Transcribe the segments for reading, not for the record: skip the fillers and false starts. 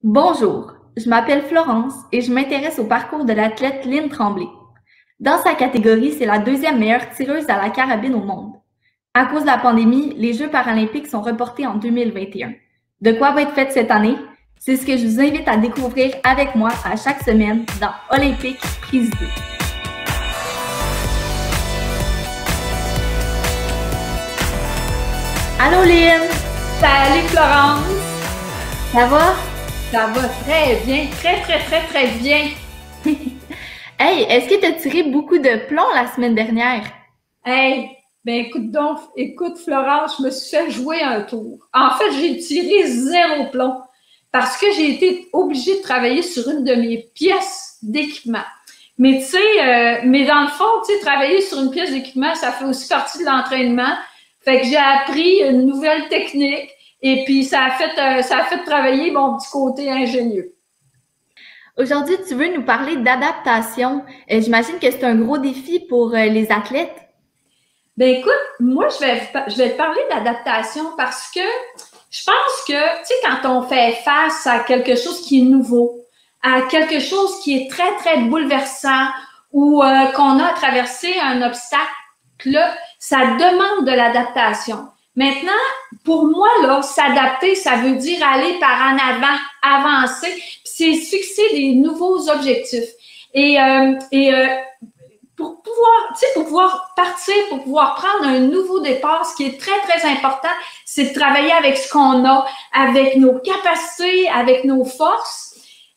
Bonjour, je m'appelle Florence et je m'intéresse au parcours de l'athlète Lynne Tremblay. Dans sa catégorie, c'est la deuxième meilleure tireuse à la carabine au monde. À cause de la pandémie, les Jeux paralympiques sont reportés en 2021. De quoi va être faite cette année? C'est ce que je vous invite à découvrir avec moi à chaque semaine dans Olympique Prise 2. Allô Lynne! Salut Florence! Ça va? Ça va très bien, très bien. Hey, est-ce que tu as tiré beaucoup de plomb la semaine dernière? Hey, ben écoute Florence, je me suis fait jouer un tour. En fait, j'ai tiré 0 plomb parce que j'ai été obligée de travailler sur une de mes pièces d'équipement. Mais tu sais, mais dans le fond, tu sais, travailler sur une pièce d'équipement, ça fait aussi partie de l'entraînement. Fait que j'ai appris une nouvelle technique et puis ça a fait travailler mon petit côté ingénieux. Aujourd'hui, tu veux nous parler d'adaptation. J'imagine que c'est un gros défi pour les athlètes. Ben écoute, moi, je vais te parler d'adaptation parce que je pense que, tu sais, quand on fait face à quelque chose qui est nouveau, à quelque chose qui est très bouleversant ou qu'on a à traverser un obstacle, là, ça demande de l'adaptation. Maintenant, pour moi, là, s'adapter, ça veut dire aller par en avant, avancer, puis c'est se fixer des nouveaux objectifs. Et pour pouvoir, tu sais, pour pouvoir partir, pour pouvoir prendre un nouveau départ, ce qui est très important, c'est de travailler avec ce qu'on a, avec nos capacités, avec nos forces.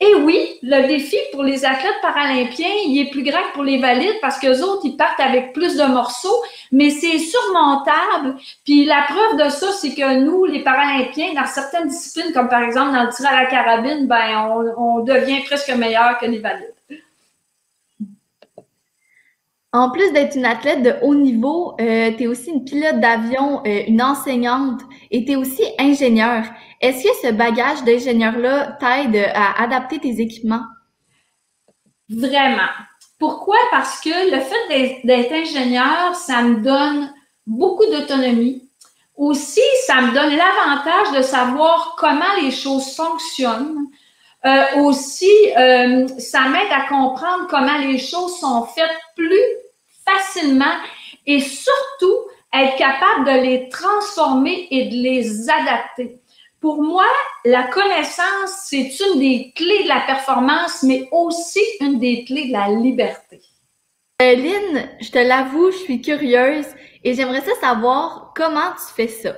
Et oui, le défi pour les athlètes paralympiens, il est plus grand que pour les valides parce qu'eux autres, ils partent avec plus de morceaux, mais c'est surmontable. Puis la preuve de ça, c'est que nous, les Paralympiens, dans certaines disciplines, comme par exemple dans le tir à la carabine, ben on devient presque meilleur que les valides. En plus d'être une athlète de haut niveau, tu es aussi une pilote d'avion, une enseignante et tu es aussi ingénieure. Est-ce que ce bagage d'ingénieur-là t'aide à adapter tes équipements? Vraiment. Pourquoi? Parce que le fait d'être ingénieur, ça me donne beaucoup d'autonomie. Aussi, ça me donne l'avantage de savoir comment les choses fonctionnent. Ça m'aide à comprendre comment les choses sont faites plus facilement et surtout être capable de les transformer et de les adapter. Pour moi, la connaissance, c'est une des clés de la performance, mais aussi une des clés de la liberté. Lynn, je te l'avoue, je suis curieuse et j'aimerais ça savoir comment tu fais ça.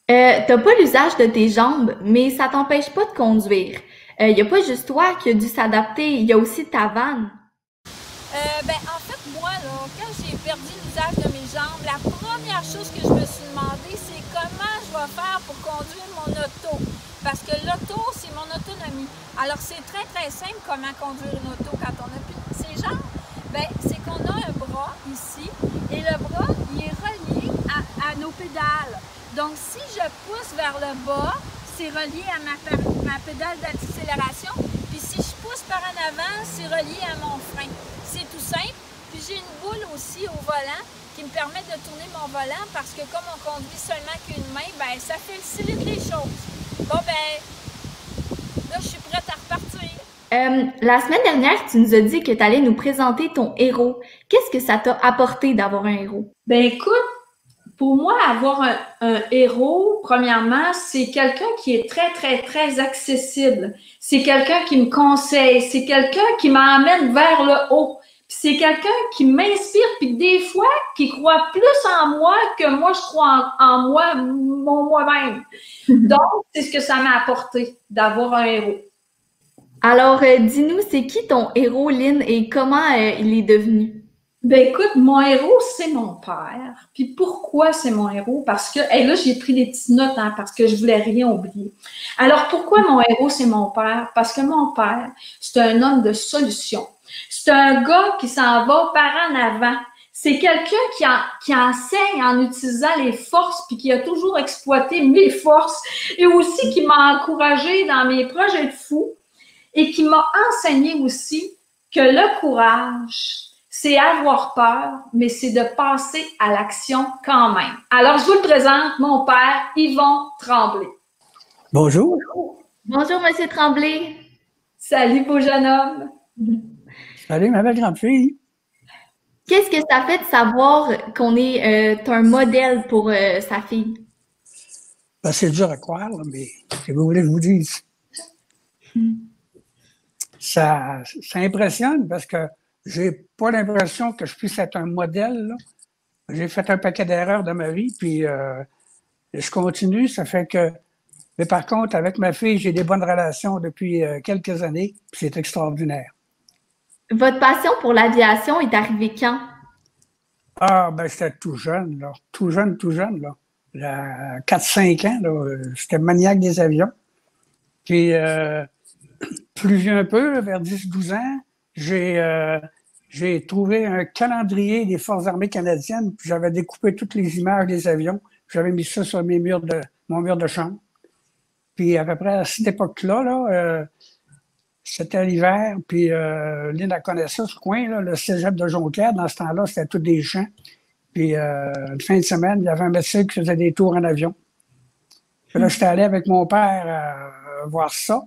T'as pas l'usage de tes jambes, mais ça t'empêche pas de conduire. Y a pas juste toi qui a dû s'adapter, il y a aussi ta vanne. En fait, moi, là, quand j'ai perdu l'usage de mes jambes, la première chose que je me suis demandé, c'est comment je vais faire pour conduire mon auto. Parce que l'auto, c'est mon autonomie. Alors, c'est très simple comment conduire une auto quand on n'a plus ses jambes. C'est qu'on a un bras ici et le bras, il est relié à nos pédales. Donc, si je pousse vers le bas, c'est relié à ma pédale d'accélération. Puis si je pousse par en avant, c'est relié à mon frein. C'est tout simple. Puis j'ai une boule aussi au volant qui me permet de tourner mon volant parce que comme on conduit seulement qu'une main, ça facilite les choses. Là, je suis prête à repartir. La semaine dernière, tu nous as dit que tu allais nous présenter ton héros. Qu'est-ce que ça t'a apporté d'avoir un héros? Ben écoute, pour moi, avoir un héros, premièrement, c'est quelqu'un qui est très accessible. C'est quelqu'un qui me conseille. C'est quelqu'un qui m'emmène vers le haut. Puis c'est quelqu'un qui m'inspire, puis des fois, qui croit plus en moi que moi, je crois en moi, moi-même. Donc, c'est ce que ça m'a apporté d'avoir un héros. Alors, dis-nous, c'est qui ton héros, Lynn, et comment il est devenu? Ben écoute, mon héros, c'est mon père. Puis pourquoi c'est mon héros? Parce que, là, j'ai pris des petites notes, hein, parce que je voulais rien oublier. Alors, pourquoi mon héros, c'est mon père? Parce que mon père, c'est un homme de solution. C'est un gars qui s'en va par en avant. C'est quelqu'un qui enseigne en utilisant les forces, puis qui a toujours exploité mes forces, et aussi qui m'a encouragé dans mes projets de fou, et qui m'a enseigné aussi que le courage, c'est avoir peur, mais c'est de passer à l'action quand même. Alors, je vous le présente, mon père, Yvon Tremblay. Bonjour. Bonjour, Monsieur Tremblay. Salut, beau jeune homme. Salut, ma belle grande fille. Qu'est-ce que ça fait de savoir qu'on est un modèle pour sa fille? Ben, c'est dur à croire, là, mais si vous voulez que je vous dise. Ça impressionne parce que j'ai pas l'impression que je puisse être un modèle, là. J'ai fait un paquet d'erreurs dans ma vie, puis je continue. Ça fait que. Mais par contre, avec ma fille, j'ai des bonnes relations depuis quelques années, puis c'est extraordinaire. Votre passion pour l'aviation est arrivée quand? Ah, ben, j'étais tout jeune, là. Tout jeune, là. À 4-5 ans, là, j'étais maniaque des avions. Puis, plus vieux un peu, là, vers 10-12 ans, j'ai trouvé un calendrier des Forces armées canadiennes, puis j'avais découpé toutes les images des avions, puis j'avais mis ça sur mon mur de chambre. Puis à peu près à cette époque-là, là, c'était l'hiver, puis Lynn a connaît ça, ce coin, là, le cégep de Jonquière. Dans ce temps-là, c'était tous des champs. Puis une fin de semaine, il y avait un médecin qui faisait des tours en avion. Puis là, j'étais allé avec mon père voir ça.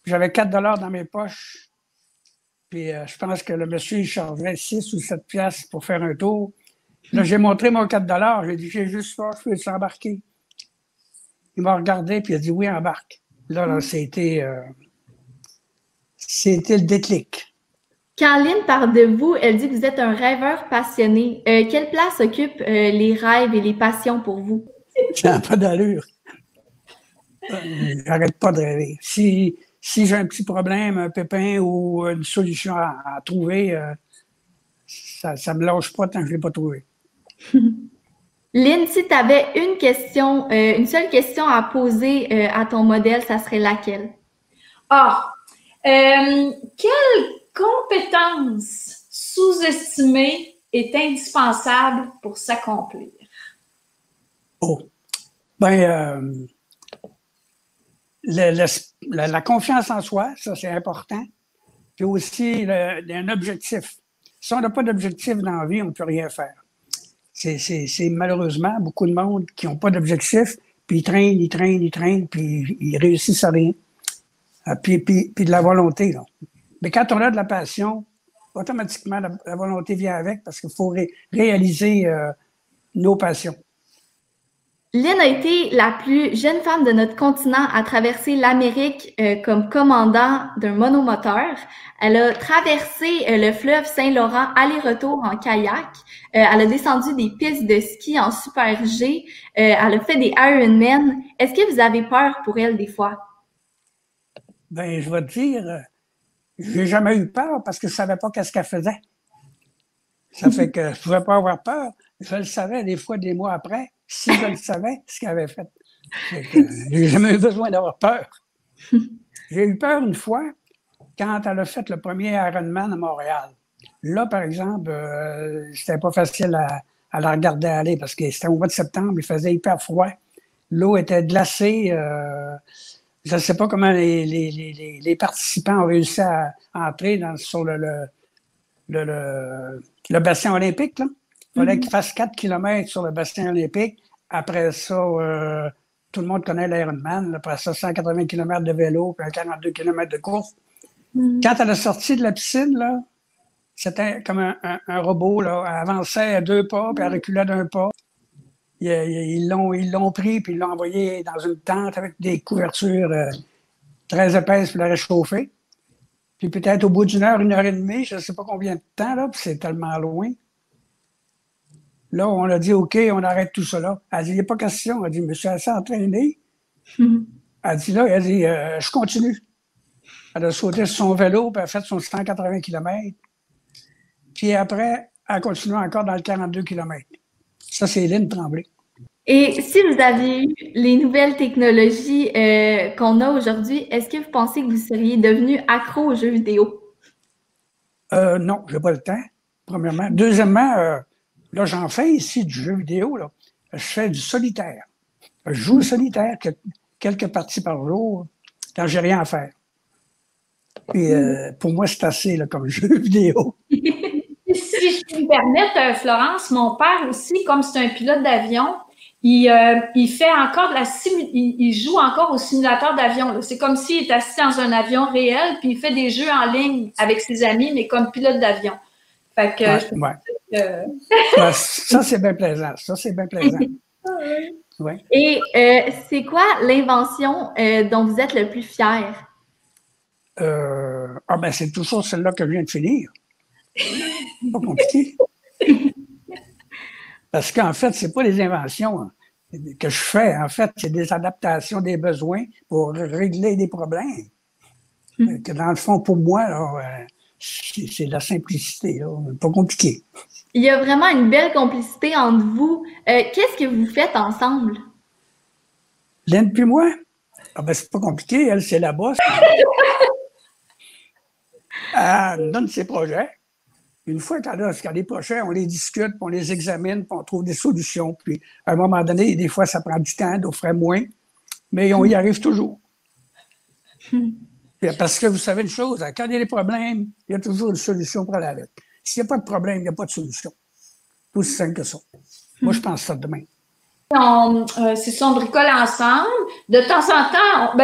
J'avais 4 dans mes poches. Puis je pense que le monsieur, il chargeait 6 ou 7 piastres pour faire un tour. Là, j'ai montré mon 4 J'ai dit, j'ai juste ça, je peux s'embarquer. Il m'a regardé, puis il a dit, oui, embarque. Là, c'était le déclic. Quand Lynn parle de vous, elle dit que vous êtes un rêveur passionné. Quelle place occupent les rêves et les passions pour vous? Ça n'a pas d'allure. J'arrête pas de rêver. Si j'ai un petit problème, un pépin ou une solution à trouver, ça ne me lâche pas tant que je ne l'ai pas trouvé. Lynn, si tu avais une seule question à poser à ton modèle, ça serait laquelle? Quelle compétence sous-estimée est indispensable pour s'accomplir? Oh. Ben, la confiance en soi, ça c'est important. Puis aussi un objectif. Si on n'a pas d'objectif dans la vie, on ne peut rien faire. C'est malheureusement beaucoup de monde qui n'ont pas d'objectif, puis ils traînent, puis ils réussissent à rien. Puis de la volonté, là. Mais quand on a de la passion, automatiquement, la volonté vient avec parce qu'il faut réaliser nos passions. Lynn a été la plus jeune femme de notre continent à traverser l'Amérique comme commandant d'un monomoteur. Elle a traversé le fleuve Saint-Laurent aller-retour en kayak. Elle a descendu des pistes de ski en Super G. Elle a fait des Ironman. Est-ce que vous avez peur pour elle des fois? Ben, je vais te dire, j'ai jamais eu peur parce que je savais pas qu'est-ce qu'elle faisait. Ça fait que je pouvais pas avoir peur. Je le savais des fois, des mois après, si je le savais, ce qu'elle avait fait. J'ai jamais eu besoin d'avoir peur. J'ai eu peur une fois quand elle a fait le premier Ironman à Montréal. Là, par exemple, c'était pas facile à la regarder aller parce que c'était au mois de septembre, il faisait hyper froid. L'eau était glacée. Je ne sais pas comment les participants ont réussi à entrer sur le bassin olympique, là. Il fallait qu'il fasse 4 km sur le bassin olympique. Après ça, tout le monde connaît l'Ironman. Après ça, 180 km de vélo, puis 42 km de course. Quand elle est sortie de la piscine, là, c'était comme un robot, là. Elle avançait à 2 pas, puis elle reculait d'1 pas. Ils l'ont pris, puis ils l'ont envoyé dans une tente avec des couvertures très épaisses pour la réchauffer. Puis peut-être au bout d'une heure, 1h30, je ne sais pas combien de temps, là, puis c'est tellement loin. Là, on a dit, OK, on arrête tout ça là. Elle dit, il n'y a pas question. Elle dit, mais je suis assez entraînée. Elle dit, je continue. Elle a sauté sur son vélo, puis elle a fait son 180 km. Puis après, elle continue encore dans le 42 km. Ça, c'est Lynn Tremblay. Et si vous aviez eu les nouvelles technologies qu'on a aujourd'hui, est-ce que vous pensez que vous seriez devenu accro aux jeux vidéo? Non, j'ai pas le temps, premièrement. Deuxièmement, là, j'en fais ici du jeu vidéo, là. Je fais du solitaire. Je joue au solitaire quelques parties par jour quand j'ai rien à faire. Et pour moi, c'est assez là, comme jeu vidéo. Si je peux me permettre, Florence, mon père aussi, comme c'est un pilote d'avion, il fait encore il joue encore au simulateur d'avion. C'est comme s'il est assis dans un avion réel, puis il fait des jeux en ligne avec ses amis, mais comme pilote d'avion. Fait que ça, c'est bien plaisant. Ça, c'est bien plaisant. Ouais. Et c'est quoi l'invention dont vous êtes le plus fier? C'est toujours celle-là que je viens de finir. Pas compliqué. Parce qu'en fait, c'est pas des inventions que je fais. En fait, c'est des adaptations des besoins pour régler des problèmes. Que dans le fond, pour moi, là, c'est de la simplicité, là, pas compliqué. Il y a vraiment une belle complicité entre vous. Qu'est-ce que vous faites ensemble? Lynn puis moi? C'est pas compliqué. Elle, c'est la boss. Elle nous donne ses projets. Une fois qu'il y a des projets, on les discute, puis on les examine, puis on trouve des solutions. Puis, à un moment donné, des fois, ça prend du temps, d'autres fois moins, mais on y arrive toujours. Parce que vous savez une chose, quand il y a des problèmes, il y a toujours une solution pour aller avec. S'il n'y a pas de problème, il n'y a pas de solution. C'est aussi simple que ça. Moi, je pense ça demain. C'est ça, on bricole ensemble. De temps en temps,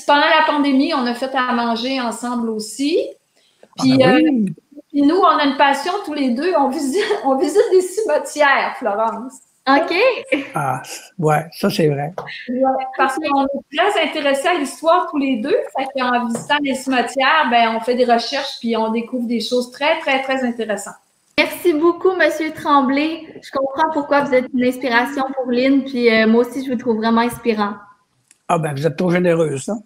pendant la pandémie, on a fait à manger ensemble aussi. Puis, puis nous, on a une passion tous les deux. On visite des cimetières, Florence. OK. Ouais, ça c'est vrai. Ouais, parce qu'on est très intéressés à l'histoire tous les deux. Fait qu'en visitant les cimetières, on fait des recherches puis on découvre des choses très, très, très intéressantes. Merci beaucoup, Monsieur Tremblay. Je comprends pourquoi vous êtes une inspiration pour Lynn, puis moi aussi, je vous trouve vraiment inspirant. Vous êtes trop généreuse, hein?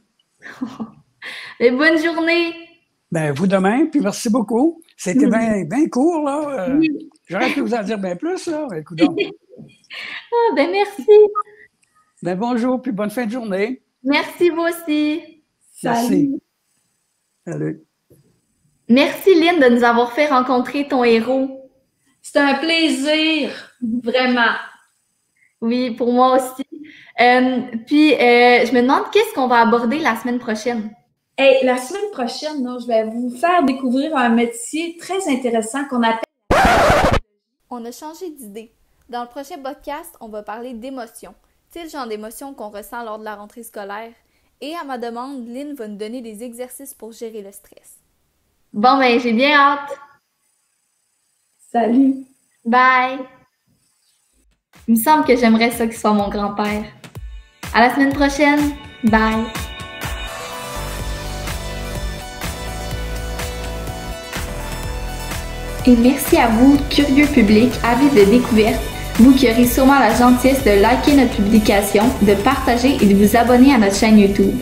Et bonne journée! Vous demain, puis merci beaucoup. C'était bien court, là. J'aurais pu vous en dire bien plus, là. Écoutons. Merci. Bonjour, puis bonne fin de journée. Merci, vous aussi. Merci. Salut. Merci, Lynn, de nous avoir fait rencontrer ton héros. C'est un plaisir, vraiment. Oui, pour moi aussi. Puis, je me demande qu'est-ce qu'on va aborder la semaine prochaine? La semaine prochaine, je vais vous faire découvrir un métier très intéressant qu'on appelle... On a changé d'idée. Dans le prochain podcast, on va parler d'émotions. Tu sais, le genre d'émotions qu'on ressent lors de la rentrée scolaire. Et à ma demande, Lynn va nous donner des exercices pour gérer le stress. Bon, j'ai bien hâte. Salut. Bye. Il me semble que j'aimerais ça qu'il soit mon grand-père. À la semaine prochaine. Bye. Et merci à vous, curieux public, avides de découverte, vous qui aurez sûrement la gentillesse de liker notre publication, de partager et de vous abonner à notre chaîne YouTube.